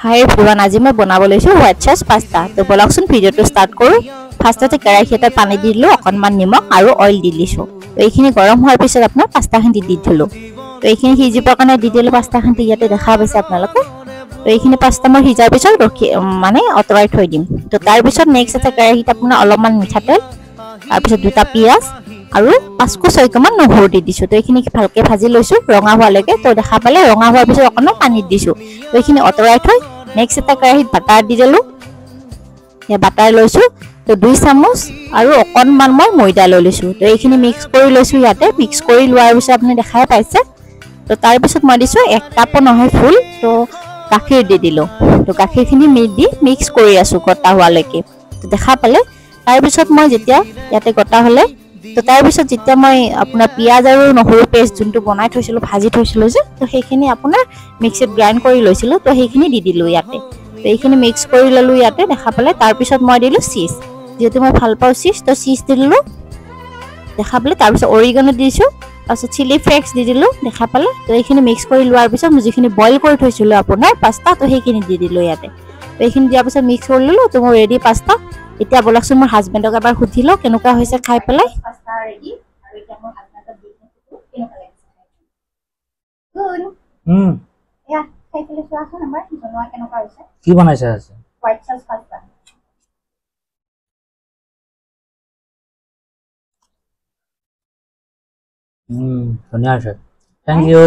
হাই everyone, আজি মই বনাব লৈছোঁ হোৱাইট চচ পাস্তা। তো বলকচোন ভিডিঅ'টো ষ্টাৰ্ট কৰোঁ। ফাৰ্ষ্টতে কেৰাহী এটাত পানী দি দিলোঁ, অকণমান নিমখ আৰু অইল দি দিছোঁ। তো এইখিনি গৰম হোৱাৰ পিছত আপোনাৰ পাস্তাখিনি দি থ'লোঁ। তো এইখিনি সিজিবৰ কাৰণে দি দিলোঁ পাস্তাখিনি, ইয়াতে দেখা পাইছে আপোনালোকে। তো এইখিনি পাস্তা মই সিজাৰ পিছত আঁতৰাই থৈ দিম। তো তাৰপিছত নেক্সট এটা কেৰাহীত আপোনাৰ অলপমান মিঠাতেল, তাৰপিছত 2টা পিঁয়াজ আৰু 5-6 নহৰু দি দিছোঁ। তো এইখিনি ভালকৈ ভাজি লৈছোঁ ৰঙা হোৱালৈকে। তো দেখা পালে ৰঙা হোৱাৰ পিছত অকণমান পানীত দিছোঁ। তো এইখিনি আঁতৰাই থৈ নেক্সট এটা কেৰাহীত বাটাৰ দি দিলোঁ। বাটাৰ লৈছোঁ। তো 2 চামুচ আৰু অকণমান মই ময়দা লৈ লৈছোঁ। তো এইখিনি মিক্স কৰি লৈছোঁ। ইয়াতে মিক্স কৰি লোৱাৰ পিছত আপুনি দেখাই পাইছে। তো তাৰপিছত মই দিছোঁ 1 কাপো নহয় ফুল। তো গাখীৰ দি দিলোঁ। তো গাখীৰখিনি দি মিক্স কৰি আছোঁ গটা হোৱালৈকে। তো দেখা পালে তাৰপিছত মই যেতিয়া ইয়াতে গটা হ'লে, তো তাৰপিছত যেতিয়া মই আপোনাৰ পিঁয়াজ আৰু নহৰু পেষ্ট যোনটো বনাই থৈছিলোঁ, ভাজি থৈছিলোঁ যে, তো সেইখিনি আপোনাৰ মিক্সিত গ্ৰাইণ্ড কৰি লৈছিলোঁ। তো সেইখিনি দি দিলোঁ ইয়াতে। তো এইখিনি মিক্স কৰি ল'লোঁ ইয়াতে দেখা পালে। তাৰপিছত মই দিলোঁ চীজ, যিহেতু মই ভাল পাওঁ চীজ, তো চীজ দি দিলোঁ দেখা পালে। তাৰপিছত অৰিগেনো দিছোঁ, তাৰপিছত চিলি ফ্লেক্স দি দিলোঁ দেখা পালে। তো এইখিনি মিক্স কৰি লোৱাৰ পিছত মই যিখিনি বইল কৰি থৈছিলোঁ আপোনাৰ পাস্তা, তো সেইখিনি দি দিলোঁ ইয়াতে। তো এইখিনি দিয়াৰ পিছত মিক্স কৰি ল'লোঁ। তো মোৰ ৰেডি পাস্তা। এতিয়া বলকচোন মোৰ হাজবেণ্ডক এবাৰ সুধি লওঁ কেনেকুৱা হৈছে খাই পেলাই। Pasta ready. আৰু এতিয়া মোৰ হাজবেণ্ডক দি কেনেকুৱা লাগিছে। গুড। এয়া খাই পেলাই চোৱাচোন এবাৰ বনোৱা কেনেকুৱা হৈছে। কি বনাইছে আছে? White sauce pasta. ধুনীয়া হৈছে। Thank U.